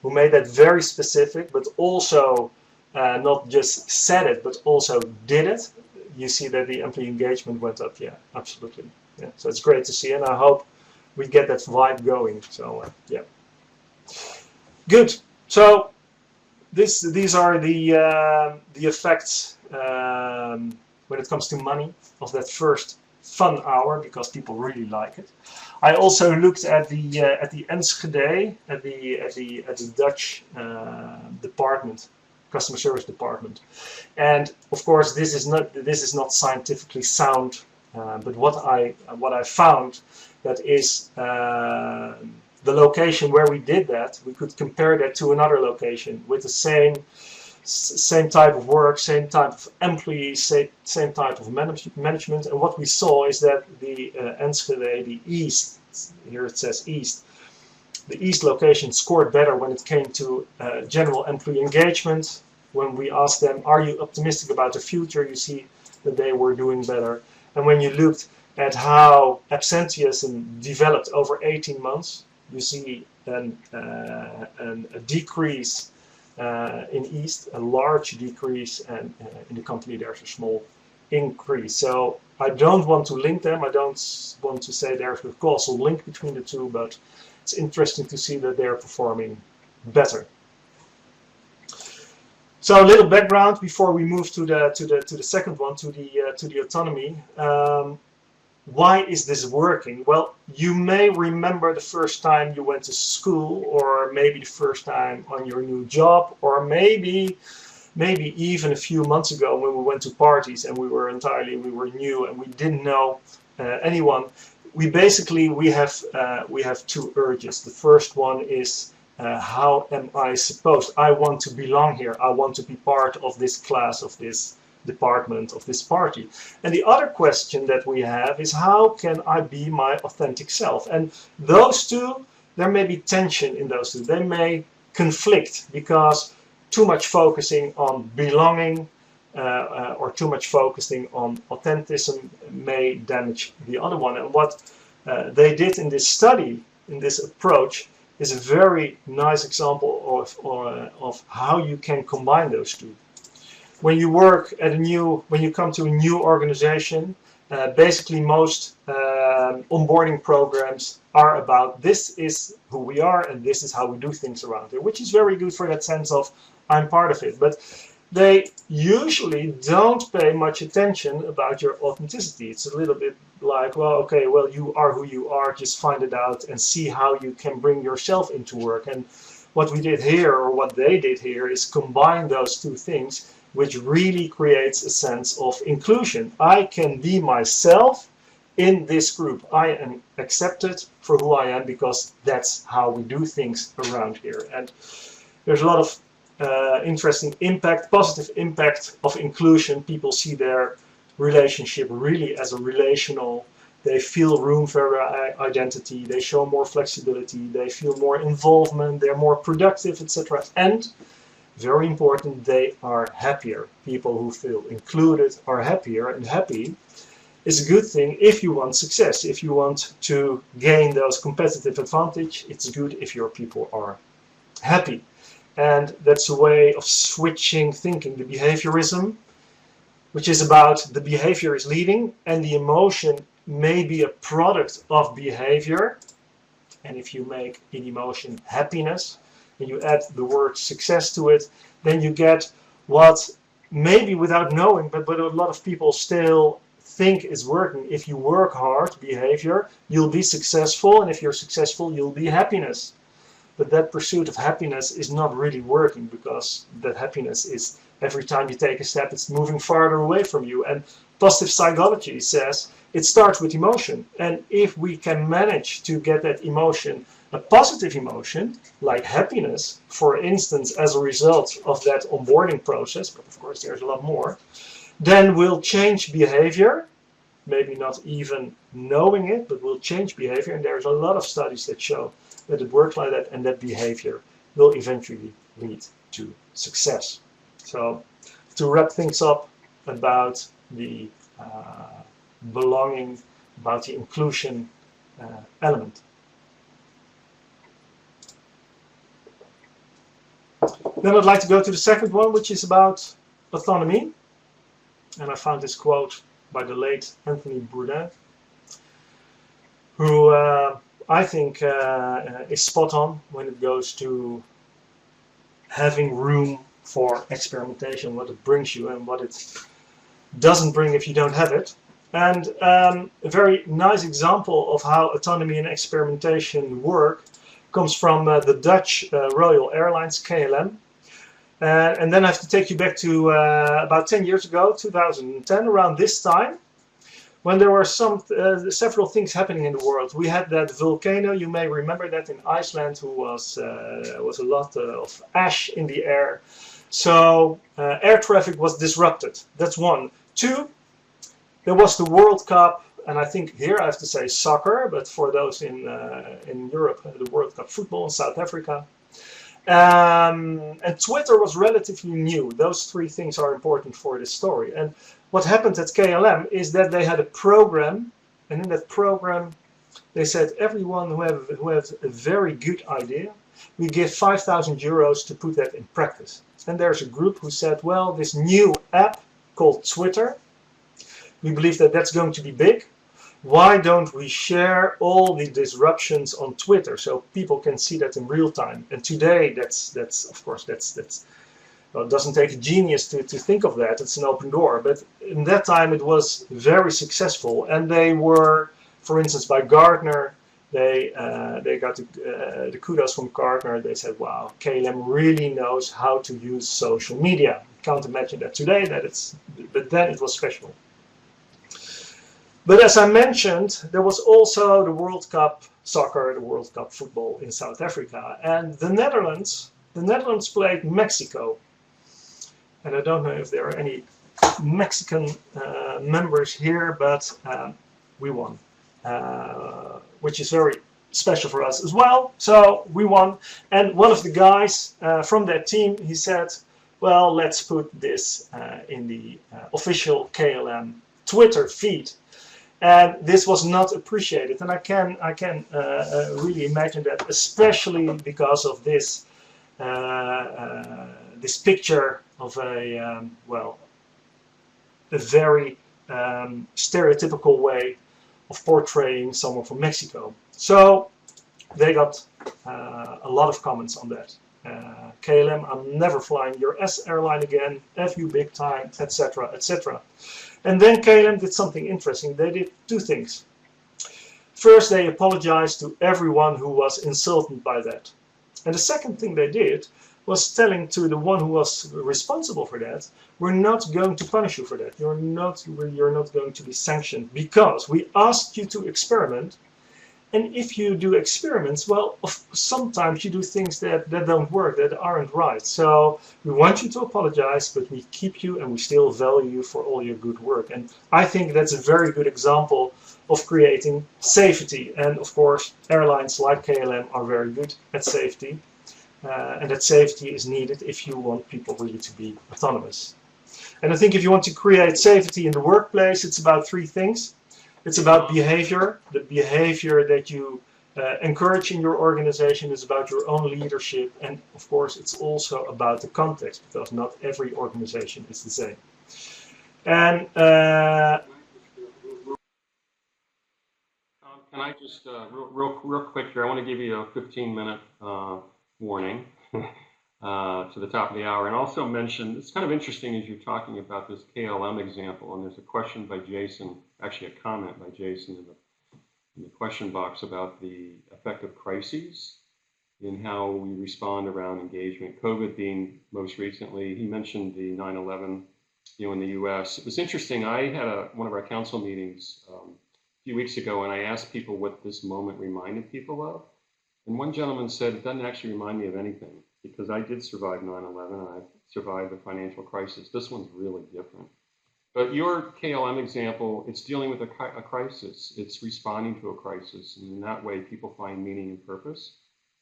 who made that very specific, but also not just said it, but also did it, you see that the employee engagement went up. Yeah, absolutely. Yeah, so it's great to see, and I hope we get that vibe going. So yeah. Good. So these are the effects when it comes to money of that first fun hour, because people really like it. I also looked at the Enschede, at the Dutch department, customer service department, and of course this is not scientifically sound, but what I found, that is the location where we did that, we could compare that to another location with the same type of work, same type of employees, same type of management. And what we saw is that the Enschede, the East, here it says East, the East location scored better when it came to general employee engagement. When we asked them, are you optimistic about the future, you see that they were doing better. And when you looked at how absenteeism developed over 18 months, you see a decrease in East, a large decrease, and in the company there's a small increase. So I don't want to link them, I don't want to say there's a causal link between the two, but it's interesting to see that they're performing better. So a little background before we move to the second one, to the autonomy. Why is this working? Well, you may remember the first time you went to school, or maybe the first time on your new job, or maybe even a few months ago when we went to parties and we were new and we didn't know anyone. We have two urges. The first one is, how am I supposed? I want to belong here. I want to be part of this class, of this department, of this party. And the other question that we have is, how can I be my authentic self? And those two, there may be tension in those two. They may conflict because too much focusing on belonging or too much focusing on authenticism may damage the other one. And what they did in this study, in this approach, is a very nice example of how you can combine those two. When you work at when you come to a new organization, basically most onboarding programs are about, this is who we are and this is how we do things around here, which is very good for that sense of I'm part of it. But they usually don't pay much attention about your authenticity. It's a little bit like, well, okay, well, you are who you are, just find it out and see how you can bring yourself into work. And what we did here, or what they did here, is combine those two things, which really creates a sense of inclusion. I can be myself in this group. I am accepted for who I am because that's how we do things around here. And there's a lot of interesting impact, positive impact of inclusion. People see their relationship really as a relational. They feel room for identity. They show more flexibility. They feel more involvement. They're more productive, etc. And very important, they are happier. People who feel included are happier, and happy is a good thing if you want success. If you want to gain those competitive advantage, it's good if your people are happy. And that's a way of switching thinking. The behaviorism, which is about the behavior is leading and the emotion may be a product of behavior. And if you make in emotion happiness, and you add the word success to it, then you get what maybe without knowing, but a lot of people still think is working. If you work hard, behavior, you'll be successful, and if you're successful, you'll be happiness. But that pursuit of happiness is not really working, because that happiness is, every time you take a step, it's moving farther away from you. And positive psychology says it starts with emotion. And if we can manage to get that emotion, a positive emotion, like happiness, for instance, as a result of that onboarding process, but of course there's a lot more, then we'll change behavior, maybe not even knowing it, but we'll change behavior. And there's a lot of studies that show that it works like that, and that behavior will eventually lead to success. So to wrap things up about the belonging, about the inclusion element. Then I'd like to go to the second one, which is about autonomy. And I found this quote by the late Anthony Bourdain, who I think is spot on when it goes to having room for experimentation, what it brings you and what it doesn't bring if you don't have it. And a very nice example of how autonomy and experimentation work comes from the Dutch Royal Airlines, KLM. And then I have to take you back to about 10 years ago, 2010, around this time, when there were several things happening in the world. We had that volcano, you may remember that, in Iceland, who was a lot of ash in the air. So air traffic was disrupted. That's one. Two, there was the World Cup, and I think here I have to say soccer, but for those in Europe, the World Cup football in South Africa. And Twitter was relatively new. Those three things are important for this story. And what happened at KLM is that they had a program, and in that program they said everyone who has a very good idea, we give 5,000 euros to put that in practice. And there's a group who said, well, this new app called Twitter, we believe that that's going to be big. Why don't we share all the disruptions on Twitter so people can see that in real time? And today, that's of course, well, it doesn't take a genius to think of that. It's an open door. But in that time, it was very successful. And they were, for instance, by Gartner, they got the kudos from Gartner. They said, wow, KLM really knows how to use social media. Can't imagine that today, but then it was special. But as I mentioned, there was also the World Cup soccer, the World Cup football in South Africa. And the Netherlands played Mexico. And I don't know if there are any Mexican members here, but we won, which is very special for us as well. So we won. And one of the guys from that team, he said, well, let's put this in the official KLM Twitter feed. And this was not appreciated, and I can really imagine that, especially because of this this picture of a very stereotypical way of portraying someone from Mexico. So they got a lot of comments on that. KLM, I'm never flying your airline again. F you big time, etc., etc. And then KLM did something interesting. They did two things. First, they apologized to everyone who was insulted by that. And the second thing they did was telling to the one who was responsible for that, we're not going to punish you for that. You're not going to be sanctioned because we asked you to experiment. And if you do experiments, well, sometimes you do things that don't work, that aren't right. So we want you to apologize, but we keep you and we still value you for all your good work. And I think that's a very good example of creating safety. And of course, airlines like KLM are very good at safety. And that safety is needed if you want people really to be autonomous. And I think if you want to create safety in the workplace, it's about three things. It's about behavior. The behavior that you encourage in your organization is about your own leadership. And of course, it's also about the context, because not every organization is the same. And can I just, real quick here, I want to give you a 15-minute warning to the top of the hour, and also mention, it's kind of interesting as you're talking about this KLM example, and there's a question by Jason, actually a comment by Jason in the question box about the effect of crises in how we respond around engagement. COVID being most recently, he mentioned the 9/11, in the U.S. It was interesting. I had one of our council meetings a few weeks ago, and I asked people what this moment reminded people of, and one gentleman said, it doesn't actually remind me of anything, because I did survive 9/11 and I survived the financial crisis. This one's really different. But your KLM example, it's dealing with a crisis. It's responding to a crisis. And in that way, people find meaning and purpose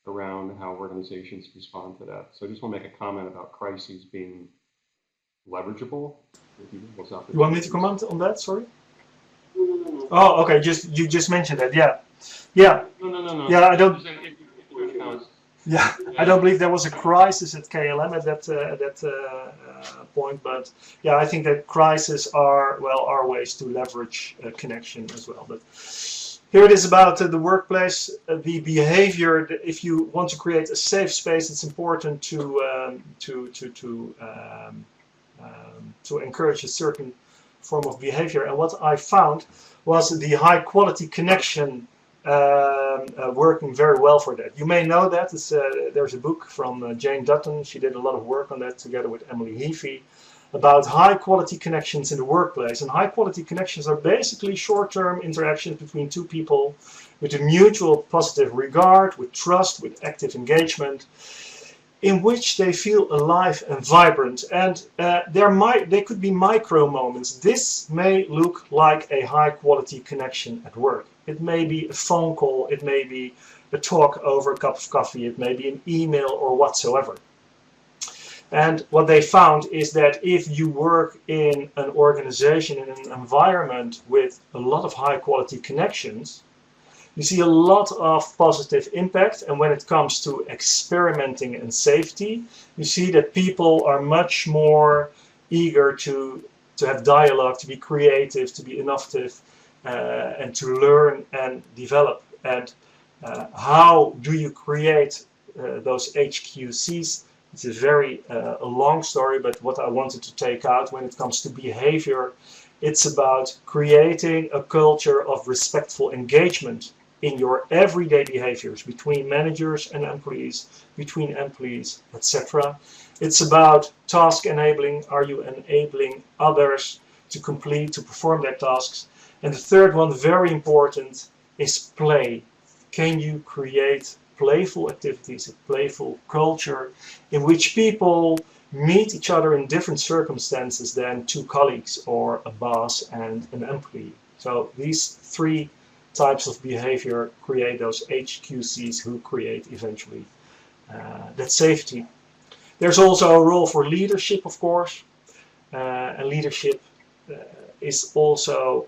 around how organizations respond to that. So I just want to make a comment about crises being leverageable. You want me to comment on that? Sorry? No. Oh, okay. You just mentioned that. Yeah. Yeah. No. Yeah, I don't. Yeah, I don't believe there was a crisis at KLM at that point, but yeah, I think that crises are ways to leverage connection as well. But Here it is about the workplace, the behavior. If you want to create a safe space, it's important to encourage a certain form of behavior. And what I found was the high quality connection working very well for that. You may know that. There's a book from Jane Dutton. She did a lot of work on that together with Emily Heafy about high quality connections in the workplace. And high quality connections are basically short-term interactions between two people with a mutual positive regard, with trust, with active engagement, in which they feel alive and vibrant. And they could be micro moments. This may look like a high quality connection at work. It may be a phone call, it may be a talk over a cup of coffee, it may be an email or whatsoever. And what they found is that if you work in an organization, in an environment with a lot of high quality connections, you see a lot of positive impact. And when it comes to experimenting and safety, you see that people are much more eager to have dialogue, to be creative, to be innovative, and to learn and develop. And how do you create those HQCs? It's a very a long story, but what I wanted to take out when it comes to behavior, it's about creating a culture of respectful engagement in your everyday behaviors between managers and employees, between employees, etc. It's about task enabling. Are you enabling others to perform their tasks? And the third one, very important, is play. Can you create playful activities, a playful culture in which people meet each other in different circumstances than two colleagues or a boss and an employee? So these three types of behavior create those HQCs who create eventually that safety. There's also a role for leadership, of course, and leadership is also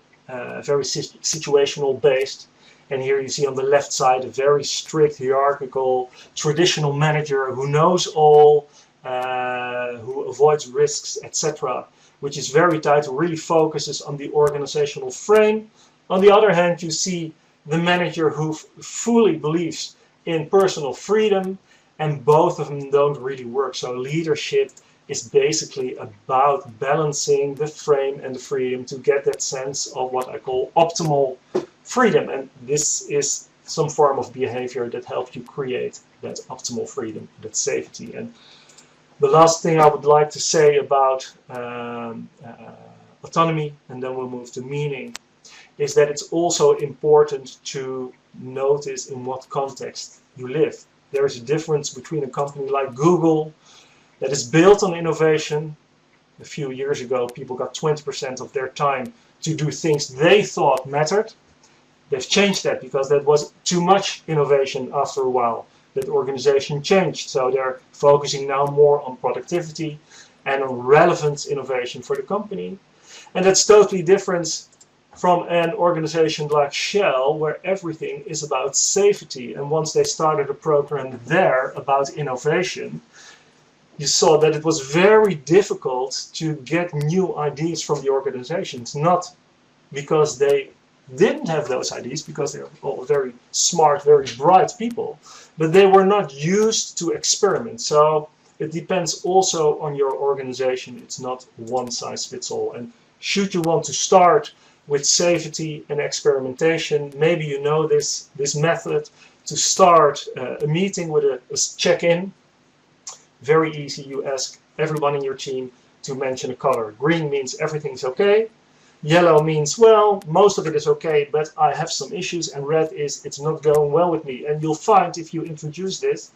very situational based. And here you see on the left side a very strict, hierarchical, traditional manager who knows all, who avoids risks, etc., which is very tight, who really focuses on the organizational frame. On the other hand, you see the manager who fully believes in personal freedom, and both of them don't really work. So leadership is basically about balancing the frame and the freedom to get that sense of what I call optimal freedom. And this is some form of behavior that helps you create that optimal freedom, that safety. And the last thing I would like to say about autonomy, and then we'll move to meaning, is that it's also important to notice in what context you live. There is a difference between a company like Google that is built on innovation. A few years ago, people got 20% of their time to do things they thought mattered. They've changed that because that was too much innovation after a while. That organization changed, so they're focusing now more on productivity and on relevant innovation for the company. And that's totally different from an organization like Shell, where everything is about safety. And once they started a program there about innovation, you saw that it was very difficult to get new ideas from the organizations, not because they didn't have those ideas, because they're all very smart, very bright people, but they were not used to experiment. So it depends also on your organization. It's not one size fits all. And should you want to start with safety and experimentation, maybe you know this method to start a meeting with a check-in. Very easy. You ask everyone in your team to mention a color. Green means everything's okay. Yellow means, well, most of it is okay, but I have some issues. And red is, it's not going well with me. And you'll find if you introduce this,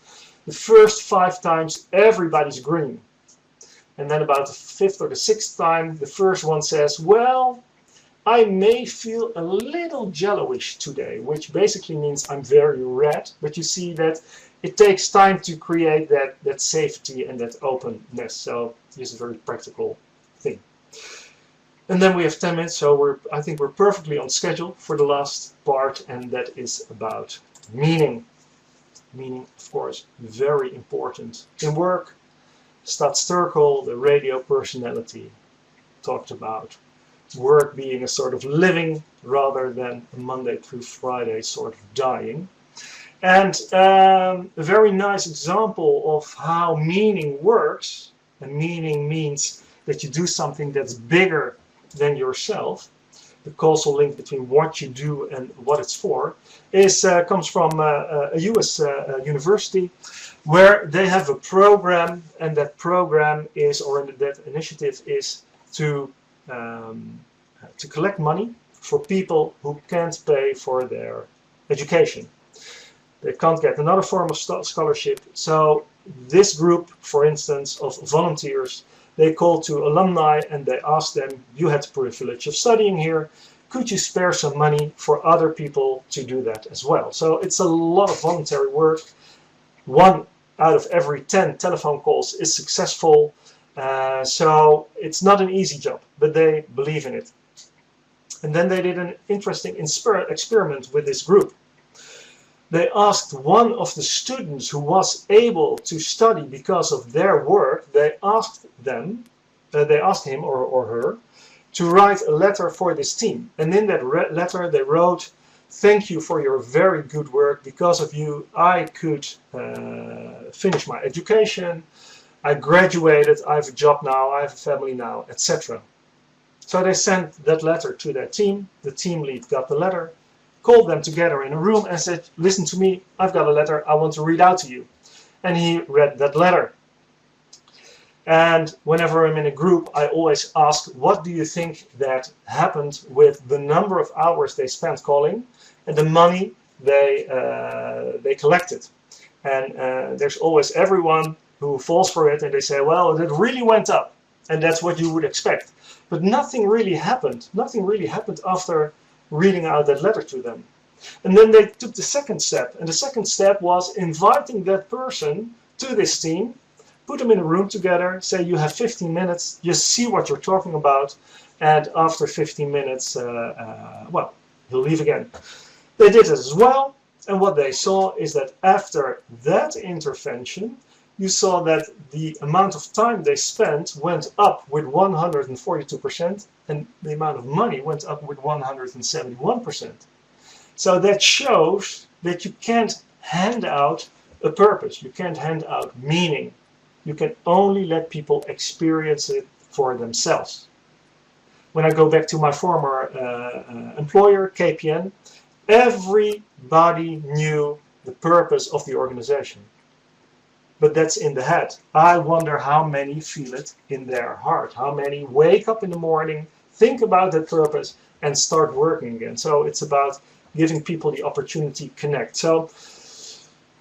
the first 5 times everybody's green. And then about the 5th or the 6th time, the first one says, well, I may feel a little yellowish today, which basically means I'm very red. But you see that it takes time to create that safety and that openness. So this is a very practical thing. And then we have 10 minutes, so I think we're perfectly on schedule for the last part, and that is about meaning. Meaning, of course, very important in work. Stat Sterkel, the radio personality, talked about work being a sort of living rather than a Monday through Friday sort of dying. And a very nice example of how meaning works, and meaning means that you do something that's bigger than yourself, the causal link between what you do and what it's for, comes from a US university, where they have a program, and that program is, or that initiative is to collect money for people who can't pay for their education. They can't get another form of scholarship. So this group, for instance, of volunteers, they called to alumni and they asked them, you had the privilege of studying here, could you spare some money for other people to do that as well? So it's a lot of voluntary work. 1 out of every 10 telephone calls is successful. So it's not an easy job, but they believe in it. And then they did an interesting experiment with this group. They asked one of the students who was able to study because of their work, they asked him or her to write a letter for this team. And in that letter they wrote, thank you for your very good work. Because of you, I could finish my education. I graduated, I have a job now, I have a family now, etc. So they sent that letter to their team. The team lead got the letter, called them together in a room and said, listen to me, I've got a letter I want to read out to you. And he read that letter. And whenever I'm in a group, I always ask, what do you think that happened with the number of hours they spent calling and the money they collected? And there's always everyone who falls for it and they say, well, it really went up. And that's what you would expect. But nothing really happened. Nothing really happened after reading out that letter to them. And then they took the second step. And the second step was inviting that person to this team, put them in a room together, say you have 15 minutes, just see what you're talking about. And after 15 minutes, well, he'll leave again. They did it as well. And what they saw is that after that intervention, you saw that the amount of time they spent went up with 142%, and the amount of money went up with 171%. So that shows that you can't hand out a purpose, you can't hand out meaning. You can only let people experience it for themselves. When I go back to my former employer, KPN, everybody knew the purpose of the organization. But that's in the head. I wonder how many feel it in their heart. How many wake up in the morning, think about that purpose, and start working again. So it's about giving people the opportunity to connect. So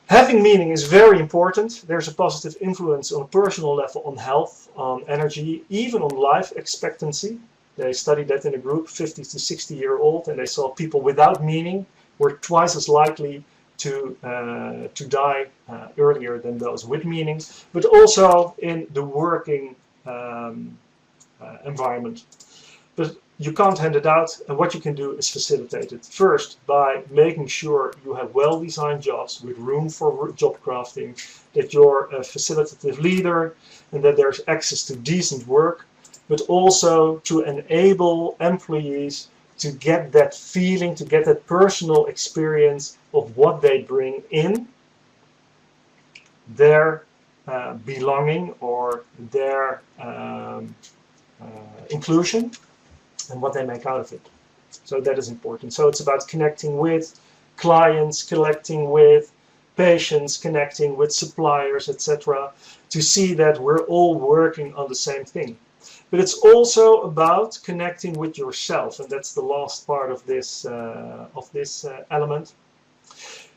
having meaning is very important. There's a positive influence on a personal level on health, on energy, even on life expectancy. They studied that in a group, 50 to 60-year-old, and they saw people without meaning were twice as likely to die earlier than those with meaning, but also in the working environment. But you can't hand it out, and what you can do is facilitate it. First, by making sure you have well-designed jobs with room for job crafting, that you're a facilitative leader, and that there's access to decent work, but also to enable employees to get that feeling, to get that personal experience of what they bring in, their belonging or their inclusion, and what they make out of it. So that is important. So it's about connecting with clients, connecting with patients, connecting with suppliers, etc., to see that we're all working on the same thing. But it's also about connecting with yourself, and that's the last part of this element.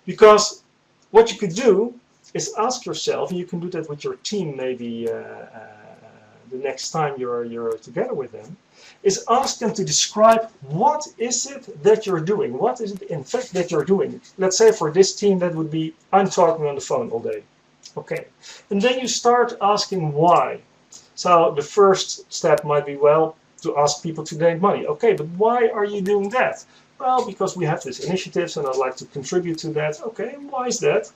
Because what you could do is ask yourself, and you can do that with your team maybe the next time you're together with them, is ask them to describe what is it that you're doing, what is it in fact that you're doing. Let's say for this team that would be, I'm talking on the phone all day. Okay, and then you start asking why. So the first step might be, well, to ask people to donate money. Okay, but why are you doing that? Well, because we have this initiatives and I'd like to contribute to that. Okay, why is that?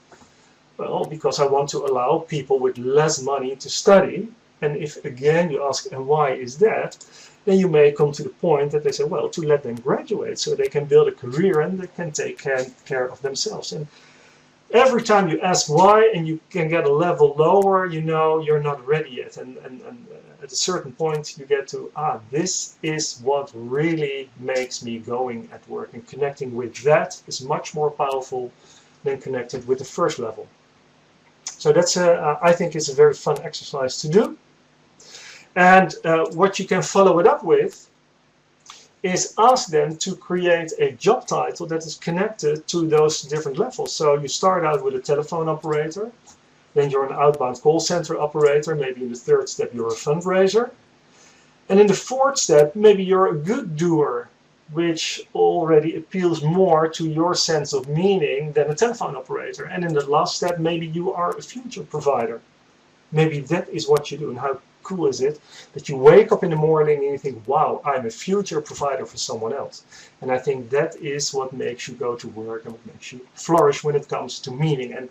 Well, because I want to allow people with less money to study. And if again you ask, and why is that? then you may come to the point that they say, well, to let them graduate so they can build a career and they can take care of themselves. And every time you ask why and you can get a level lower, you know you're not ready yet. And at a certain point, you get to, this is what really makes me going at work. And connecting with that is much more powerful than connected with the first level. So that's, I think, is a very fun exercise to do. And what you can follow it up with is ask them to create a job title that is connected to those different levels. So you start out with a telephone operator, then you're an outbound call center operator, maybe in the third step you're a fundraiser. And in the fourth step, maybe you're a good doer, which already appeals more to your sense of meaning than a telephone operator. And in the last step, maybe you are a future provider. Maybe that is what you do. And how cool is it that you wake up in the morning and you think, wow, I'm a future provider for someone else. And I think that is what makes you go to work and what makes you flourish when it comes to meaning. And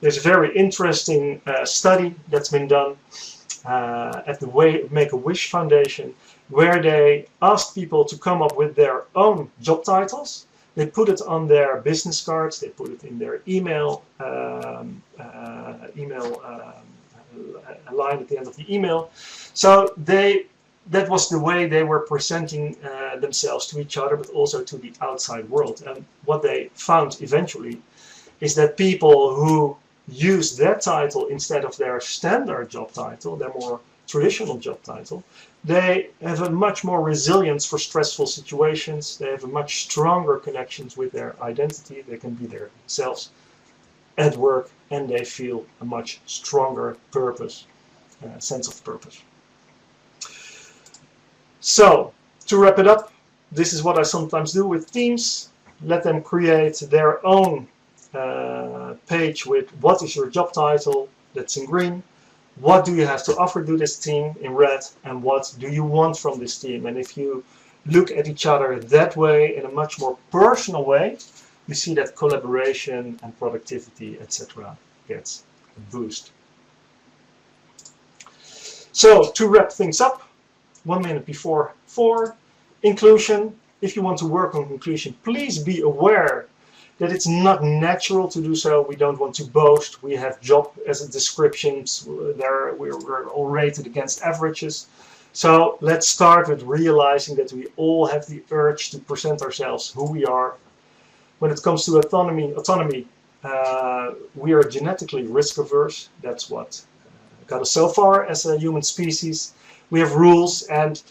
there's a very interesting study that's been done at the Make-A-Wish Foundation, where they asked people to come up with their own job titles. They put it on their business cards, they put it in their email line at the end of the email. So that was the way they were presenting themselves to each other, but also to the outside world. And what they found eventually is that people who use that title instead of their standard job title, their more traditional job title, they have a much more resilience for stressful situations. They have a much stronger connections with their identity. They can be themselves at work, and they feel a much stronger purpose, sense of purpose. So, to wrap it up, this is what I sometimes do with teams. Let them create their own page with what is your job title, that's in green. What do you have to offer to this team in red, and what do you want from this team? And if you look at each other that way, in a much more personal way, you see that collaboration and productivity, etc., gets a boost. So, to wrap things up, 1 minute before 4, inclusion. If you want to work on inclusion, please be aware that it's not natural to do so. We don't want to boast. We have job as a descriptions. We're all rated against averages. So let's start with realizing that we all have the urge to present ourselves, who we are. When it comes to autonomy, we are genetically risk averse. That's what got us so far as a human species. We have rules, and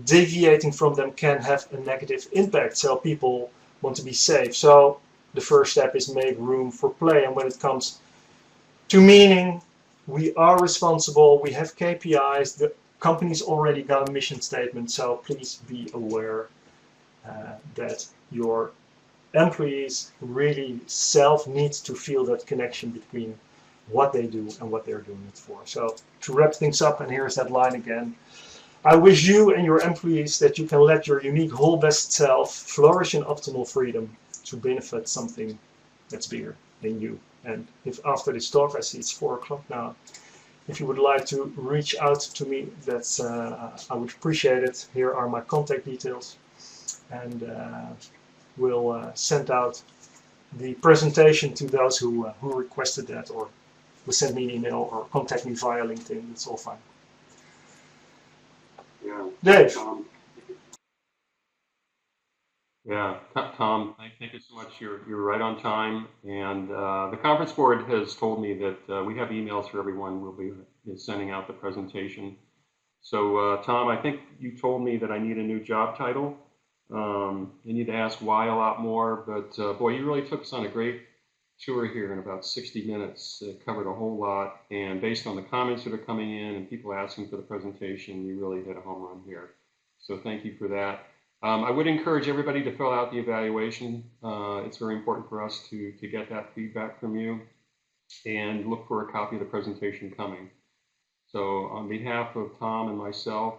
deviating from them can have a negative impact. So people want to be safe. So the first step is make room for play. And when it comes to meaning, we are responsible. We have KPIs. The company's already got a mission statement. So please be aware that your employees really need to feel that connection between what they do and what they're doing it for. So to wrap things up, and here's that line again. I wish you and your employees that you can let your unique whole best self flourish in optimal freedom to benefit something that's bigger than you. And if after this talk, I see it's 4 o'clock now, if you would like to reach out to me, that's I would appreciate it. Here are my contact details, and we'll send out the presentation to those who requested that, or will send me an email or contact me via LinkedIn. It's all fine. Yeah. Dave. Tom, thank you so much. You're right on time. And the conference board has told me that we have emails for everyone. We'll be sending out the presentation. So Tom, I think you told me that I need a new job title. I need to ask why a lot more, but boy, you really took us on a great tour here in about 60 minutes. It covered a whole lot, and based on the comments that are coming in and people asking for the presentation, you really hit a home run here. So thank you for that. I would encourage everybody to fill out the evaluation. It's very important for us to get that feedback from you, and look for a copy of the presentation coming. So on behalf of Tom and myself,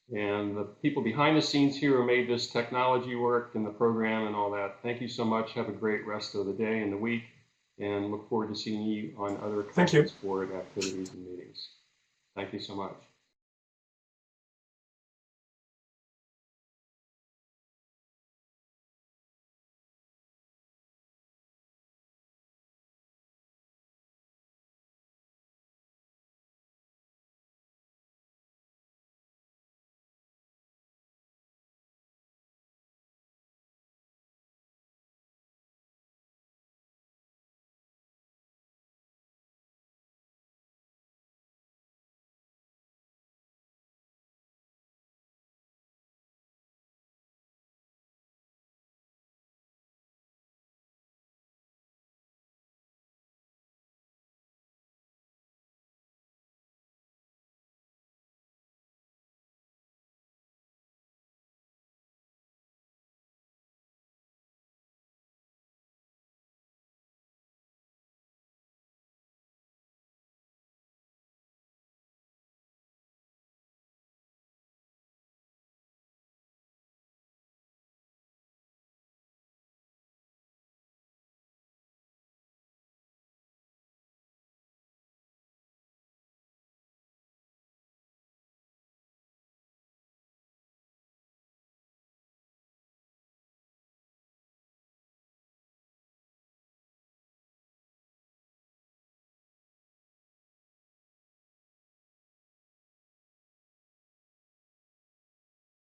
and the people behind the scenes here who made this technology work and the program and all that, thank you so much. Have a great rest of the day and the week, and look forward to seeing you on other conference board activities and meetings. Thank you so much.